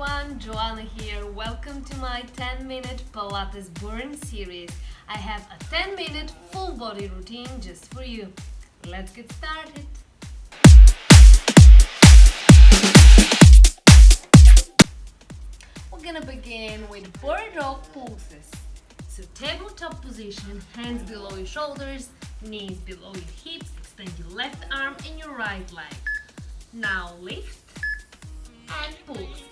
everyone, Joana here. Welcome to my 10-minute Pilates burn series. I have a 10-minute full body routine just for you. Let's get started. We're gonna begin with bird dog poses. So tabletop position, hands below your shoulders, knees below your hips, extend your left arm and your right leg. Now lift and pulse.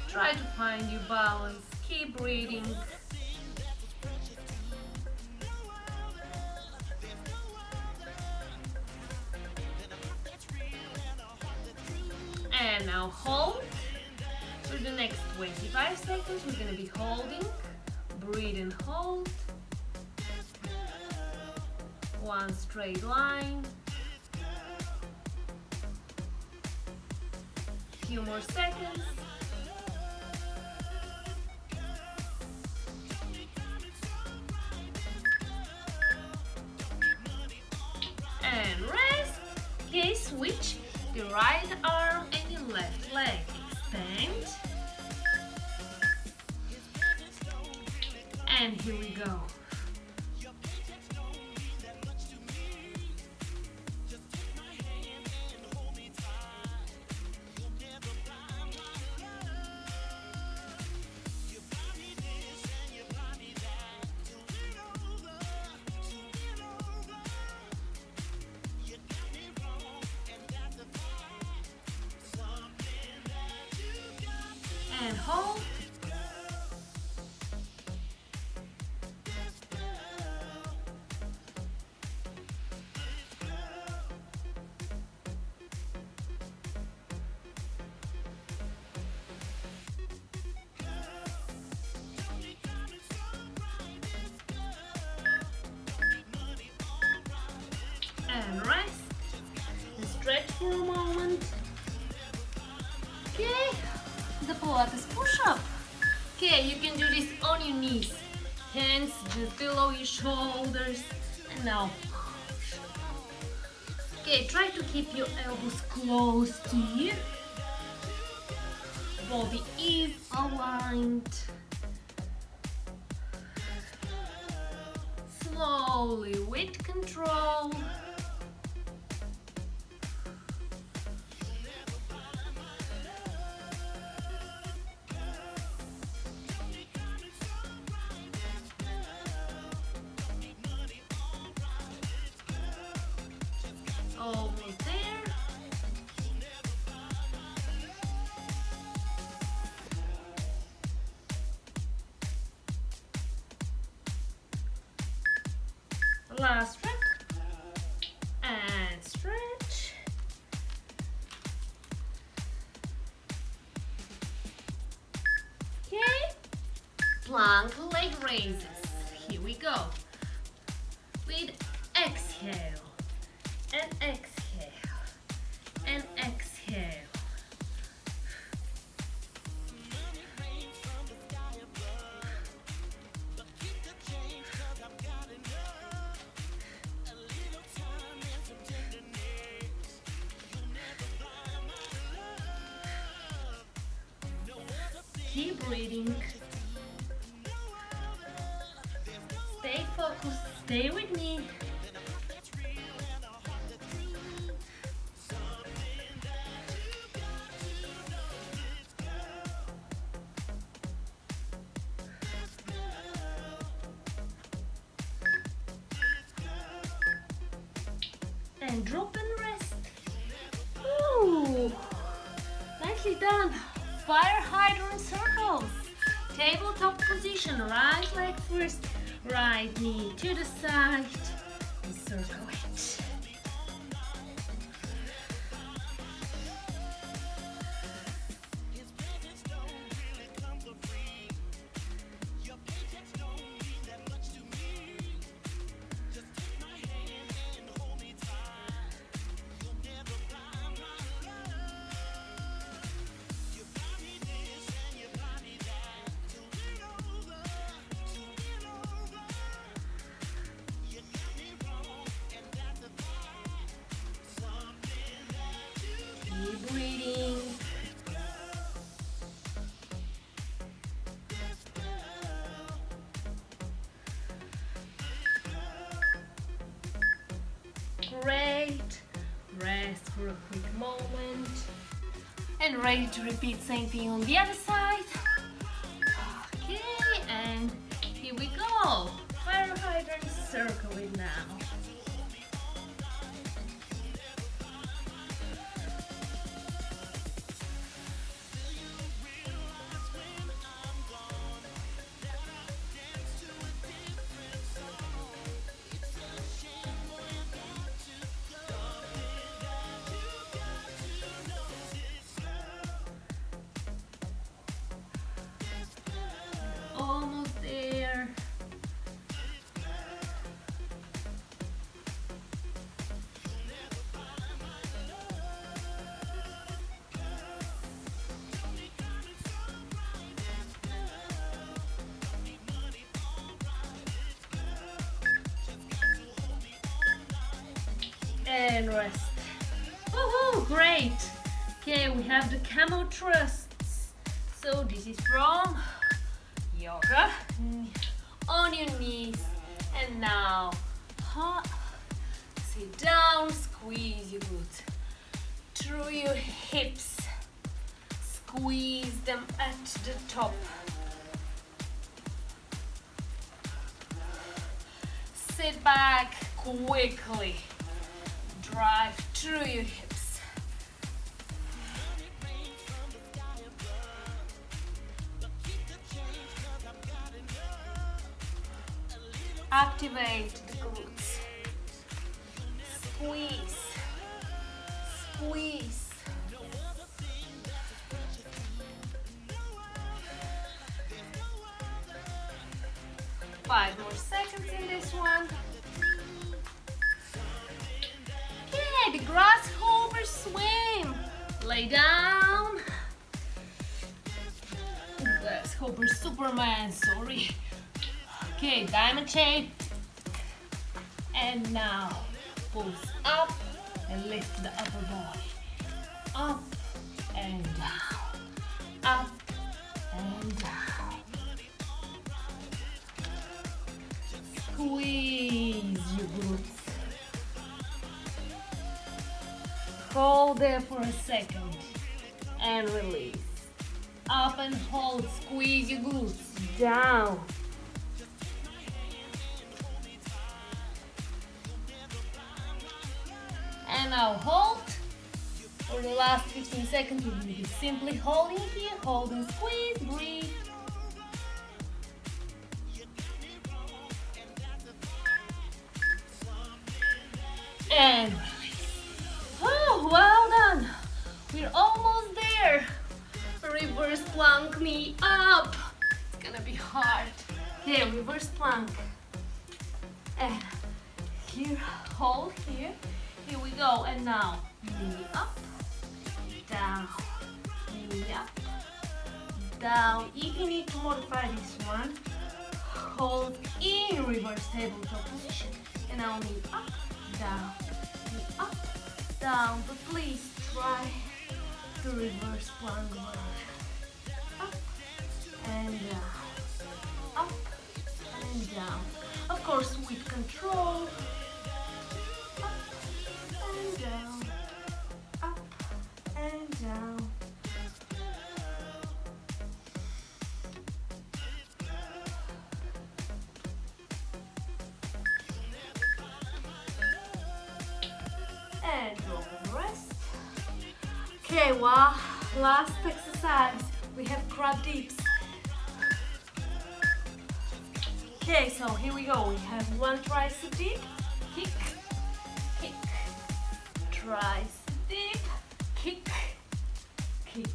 Try to find your balance, keep breathing. And now hold. For the next 25 seconds, we're going to be holding. Breathe and hold. One straight line. Few more seconds. And rest. Okay, switch the right arm and your left leg. Extend. And here we go. And hold. And rest. And stretch for a moment. Okay. The Pilates push-up. Okay, you can do this on your knees. Hands just below your shoulders. And now push. Okay, try to keep your elbows close to you. Body is aligned. Slowly with control. Almost there. Last rep. And stretch. Okay. Plank leg raises. Here we go. With exhale. And exhale, and exhale. Keep breathing. Stay focused, stay with me. And drop and rest. Ooh, nicely done. Fire hydrant circles. Tabletop position. Right leg first. Right knee to the side. And circle it. for a quick moment. And ready to repeat same thing on the other side. Okay, and here we go. Fire hydrant, circle it now. Almost there. And rest. Woohoo, great. Okay, we have the camel thrusts. So this is from yoga. On your knees. And now, sit down, squeeze your glutes through your hips. Squeeze them at the top. Sit back quickly. Drive through your hips. Activate the glutes. Squeeze. Squeeze. Five more seconds in this one. Okay, the grasshopper swim. Lay down. Grasshopper Superman, sorry. Okay, diamond shape. And now, pulse up and lift the upper body. Up and down. Up and down. Squeeze your glutes. Hold there for a second and release. Up and hold, squeeze your glutes. Down. And now hold. For the last 15 seconds, you will be simply holding here, hold and squeeze, breathe. And release. Oh, well done. We're almost there. Reverse plank, knee up. It's gonna be hard. Okay, reverse plank. And here, hold here. Here we go. And now, knee up, down, knee up, down. If you need to modify this one, hold in reverse tabletop position. And now knee up, down, knee up, down. But please try the reverse plank version. Up and down, up and down. Of course, with control. Up and down, up and down. And drop and rest. Okay, well, last exercise, we have crab dips. Okay, so here we go. We have one tricep dip, kick, kick, tricep dip, kick, kick.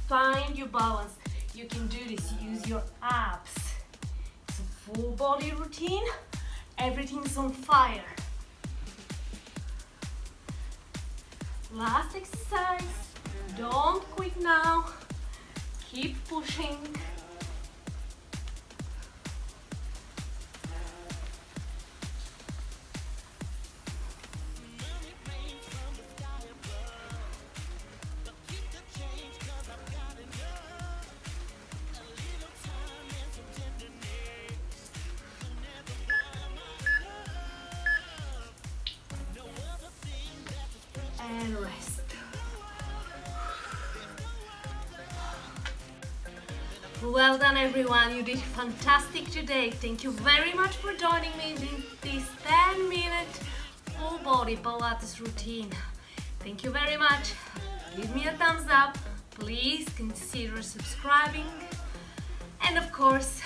Find your balance. You can do this, use your abs. It's a full body routine. Everything's on fire. Last exercise. Don't quit now. Keep pushing. Well done everyone, you did fantastic today. Thank you very much for joining me in this 10-minute full body Pilates routine. Thank you very much. Give me a thumbs up. Please consider subscribing. And of course,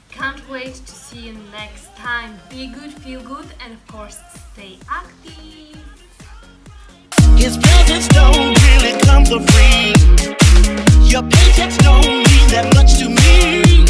can't wait to see you next time. Be good, feel good, and of course, stay active. His presence don't really come for free. Your paychecks don't mean that much to me.